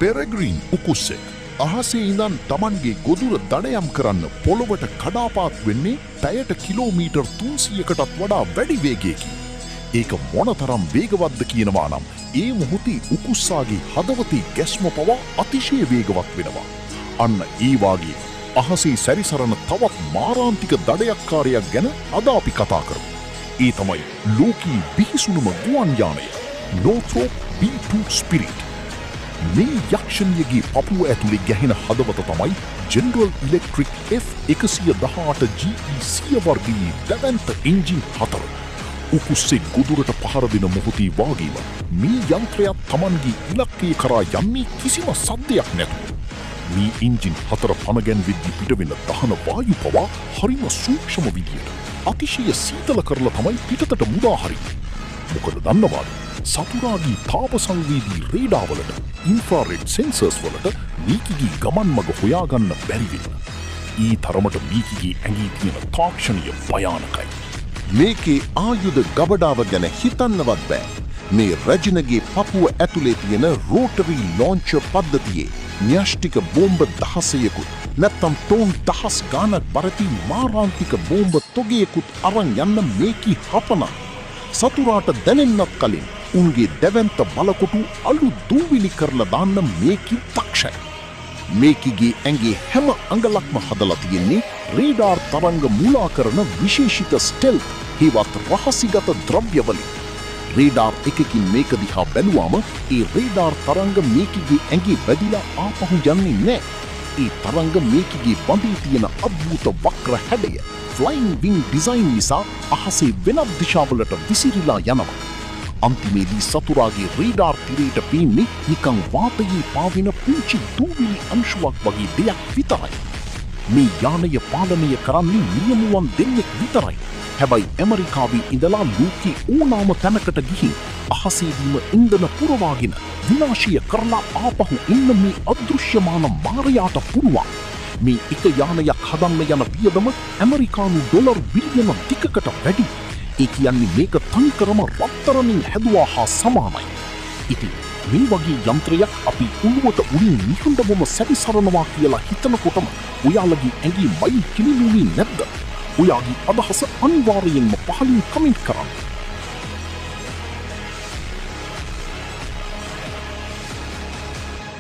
පෙරග්‍රීන් උකුස්සෙක් අහසේ ඉඳන් තමන්ගේ ගොදුර දඩයම් කරන්න පොළොවට කඩාපාත් වෙන්නේ පැයට කිලෝමීටර් 300කටත් වඩා වැඩි වේගයකි. ඒක මොනතරම් වේගවත්ද කියනවා නම් ඒ මොහොතේ උකුස්සාගේ හදවතේ ගැස්ම පවා අතිශය වේගවත් වෙනවා. අන්න ඒ වාගේ අහසේ සැරිසරන තවත් මාරාන්තික දඩයක්කාරයක් ගැන අද අපි කතා කරමු. ඒ තමයි ලෝකී බිහිසුණුම ගුවන් යානය Northrop B2 Spirit. මේ යක්ෂණියගේ පපුව ඇතුලේ ගැහෙන හදවත තමයි General Electric F118 GE 100 වර්ගයේ දැවැන්ත එන්ජින් 4. උකුස්සේ ගොදුරට පහර දෙන මොහොතේ වාගේම මේ යන්ත්‍රයත් Tamanගේ ඉලක්කය කරා යන්නේ කිසිම සද්දයක් නැතුව. මේ එන්ජින් 4 පනගැන්වෙද්දී පිටවෙන දහන වායු පවා හරිම සූක්ෂම විදියට අතිශය සීතල කරලා තමයි පිටතට මුදා හරින්නේ. මොකද දන්නවාද? සතුරාගේ තාප සංවේදී රේඩාවලට ඉන්ෆ්‍රාරෙඩ් සෙන්සර්ස් වලට මීකිගේ ගමන් මඟ හොයාගන්න බැරි වෙන. ඊ තරමට මීකිගේ ඇඟේ තියෙන තාක්ෂණීය භයානකයි. මේකේ ආයුධ ගබඩාව ගැන හිතන්නවත් බෑ. මේ රැජිනගේ පපුව ඇතුලේ තියෙන රෝටරි ලොන්චර් පද්ධතියේ න්‍යෂ්ටික බෝම්බ 16කුත් නැත්තම් ටෝන් 10 ගානක් බරති මාරාන්තික බෝම්බ තොගයකුත් අරන් යන්න මේකී හපන. සතුරාට දැනෙන්නත් කලින් උන්ගේ දැවැන්ත බලකොටු අලු දූවිලි කරලා දාන්න මේකී දක්ෂයි. මේකීගේ ඇඟේ හැම අඟලක්ම හදලා තියෙන්නේ රේඩාර් තරංග මුලා කරන විශේෂිත ස්ටෙල්ත් හිවත් රහසිගත ද්‍රව්‍ය වලින්. රේඩාර් එකකින් මේක දිහා බැලුවාම ඒ රේඩාර් තරංග මේකීගේ ඇඟේ වැදිලා ආපහු යන්නේ නැහැ. ඒ තරංග මේකීගේ බඳේ තියෙන අද්භූත වක්‍ර හැඩය ෆ්ලයින් විං ඩිසයින් නිසා අහසේ වෙනත් දිශාවලට විසිරිලා යනවා. අන්තිමේදී සතුරාගේ රේඩාර් තිරයට පේන්නේ නිකං වාතයේ පාවෙන පුංචි දූවිලි අංශුවක් වගේ දෙයක් විතරයි. මේ යානය පාලනය කරන්නේ නියමුවන් දෙන්නෙක් විතරයි. හැබැයි ඇමරිකාවේ ඉඳලා ලෝකේ ඕනෑම තැනකට ගිහින් අහසේදීම ඉන්ධන පුරවාගෙන විනාශය කරලා ආපහු එන්න මේ අදෘශ්‍යමාන මාරයාට පුළුවන්. මේ එක යානයක් හදන්න යන වියදම ඇමරිකානු ඩොලර් බිලියන 2කට වැඩි. ඒ කියන්නේ මේක තනිකරම රත්තරන්ින් හැදුවා හා සමානයි. ඉතින් මේ වගේ යන්ත්‍රයක් අපි උණුවට උඩින් නිහඬවම සැරිසරනවා කියලා හිතනකොටම ඔයාලගේ ඇඟේ මයිල් කිලිලුනේ නැද්ද? ඔයාගේ අදහස අනිවාර්යයෙන්ම පහලින් කමෙන්ට් කරන්න.